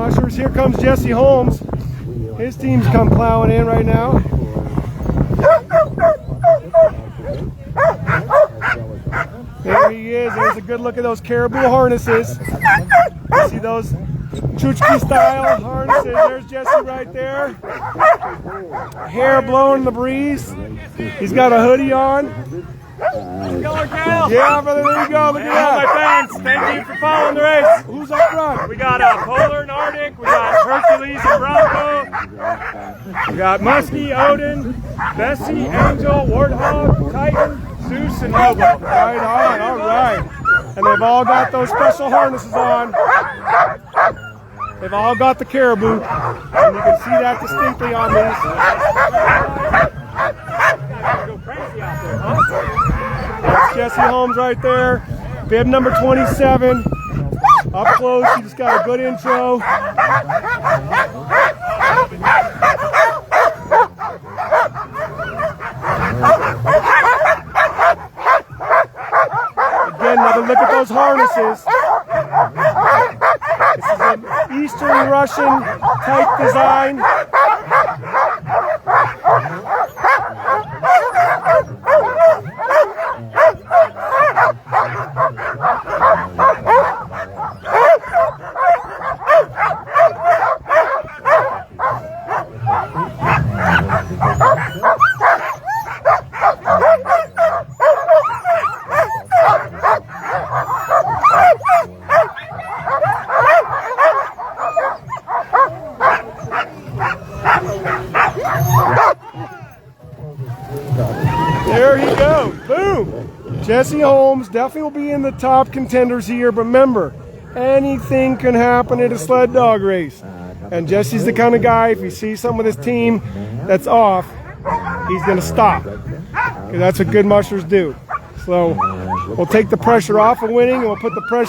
mushers. Here comes Jessie Holmes. His team's come plowing in right now. There he is. There's a good look at those caribou harnesses. You see those Chuchki style harnesses. There's Jessie right there. Hair blowing in the breeze. He's got a hoodie on. Yeah, brother, there you go. Look at that. My fans, thank you for following the race. Who's up front? We got Polar and Arctic. We got Hercules and Bronco. We got Muskie, Odin, Bessie, Angel, Warthog, Titan, Zeus, and Lobo. Right on, all right. And they've all got those special harnesses on. They've all got the caribou. And you can see that distinctly on these. Go crazy out there, huh? That's Jessie Holmes right there. Bib number 27. Up close, she just got a good intro. Again, another look at those harnesses. This is an Eastern Russian type design. There he goes. Boom. Jessie Holmes definitely will be in the top contenders here, but remember, anything can happen at a sled dog race. And Jessie's the kind of guy, if he sees something with his team that's off, he's going to stop. Because that's what good mushers do. So we'll take the pressure off of winning, and we'll put the pressure